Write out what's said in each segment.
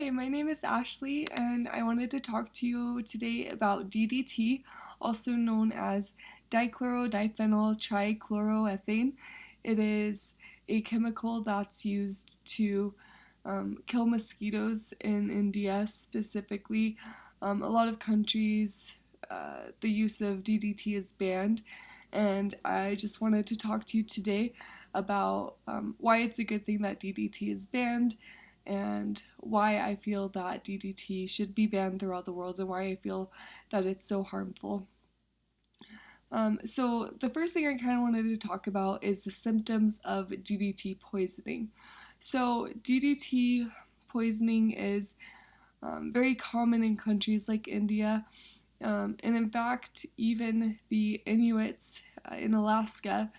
Hey, my name is Ashley, and I wanted to talk to you today about DDT, also known as dichlorodiphenyl trichloroethane. It is a chemical that's used to kill mosquitoes in India specifically. A lot of countries, the use of DDT is banned, and I just wanted to talk to you today about why it's a good thing that DDT is banned and why I feel that DDT should be banned throughout the world and why I feel that it's so harmful. So, the first thing I kind of wanted to talk about is the symptoms of DDT poisoning. So, DDT poisoning is very common in countries like India, and in fact, even the Inuits in Alaska,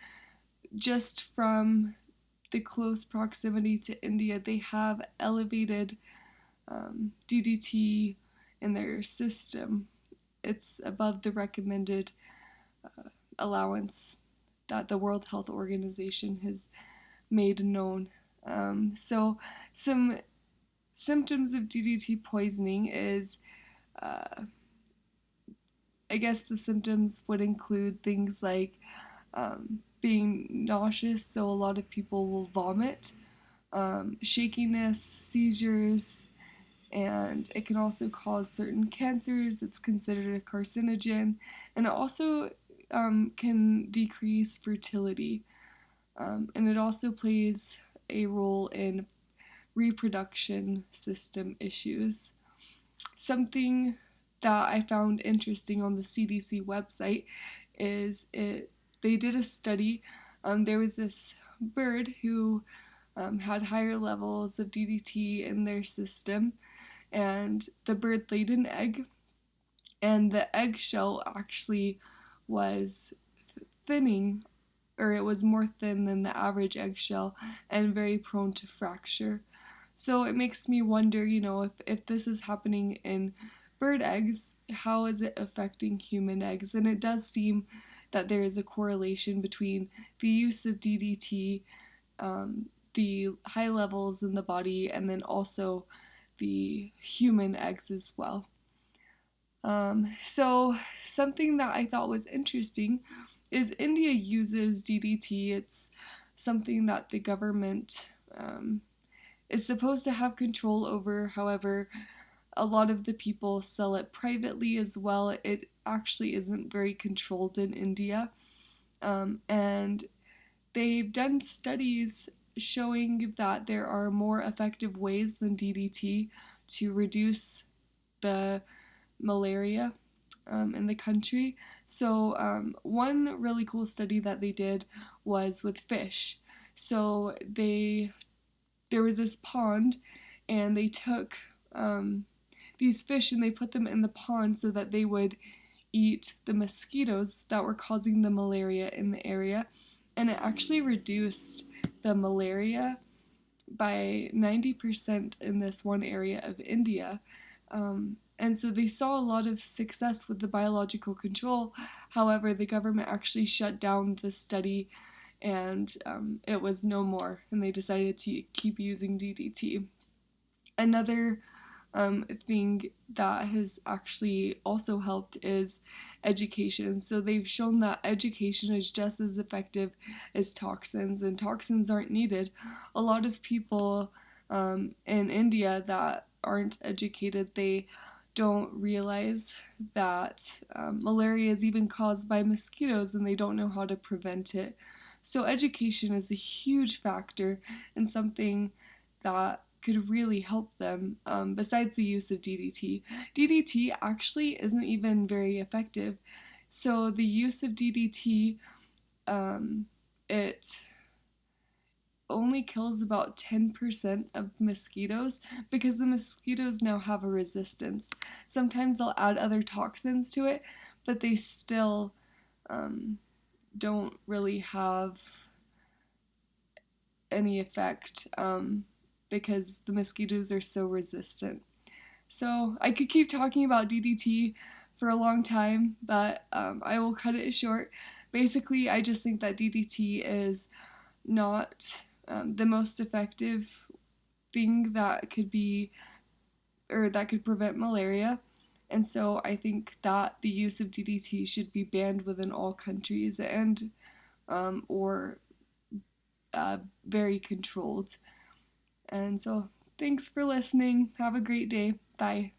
just from the close proximity to India, they have elevated DDT in their system. It's above the recommended allowance that the World Health Organization has made known. So, some symptoms of DDT poisoning is, I guess the symptoms would include things like being nauseous, so a lot of people will vomit, shakiness, seizures, and it can also cause certain cancers. It's considered a carcinogen, and it also can decrease fertility. And it also plays a role in reproduction system issues. Something that I found interesting on the CDC website is they did a study. There was this bird who had higher levels of DDT in their system, and the bird laid an egg, and the eggshell actually was thinning, or it was more thin than the average eggshell and very prone to fracture. So it makes me wonder, if this is happening in bird eggs, how is it affecting human eggs? And it does seem that there is a correlation between the use of DDT, the high levels in the body, and then also the human eggs as well. So something that I thought was interesting is India uses DDT. It's something that the government is supposed to have control over. However, a lot of the people sell it privately as well. It actually isn't very controlled in India. And they've done studies showing that there are more effective ways than DDT to reduce the malaria in the country. So, one really cool study that they did was with fish. So, there was this pond, and they took these fish and they put them in the pond so that they would eat the mosquitoes that were causing the malaria in the area, and it actually reduced the malaria by 90% in this one area of India. And so they saw a lot of success with the biological control. However, the government actually shut down the study, and it was no more, and they decided to keep using DDT. Another thing that has actually also helped is education. So they've shown that education is just as effective as toxins, and toxins aren't needed. A lot of people in India that aren't educated, they don't realize that malaria is even caused by mosquitoes and they don't know how to prevent it. So education is a huge factor and something that could really help them besides the use of DDT. DDT actually isn't even very effective. So the use of DDT, it only kills about 10% of mosquitoes because the mosquitoes now have a resistance. Sometimes they'll add other toxins to it, but they still don't really have any effect because the mosquitoes are so resistant. So I could keep talking about DDT for a long time, but I will cut it short. Basically, I just think that DDT is not the most effective thing that could be or that could prevent malaria. And so I think that the use of DDT should be banned within all countries and or very controlled. And so thanks for listening. Have a great day. Bye.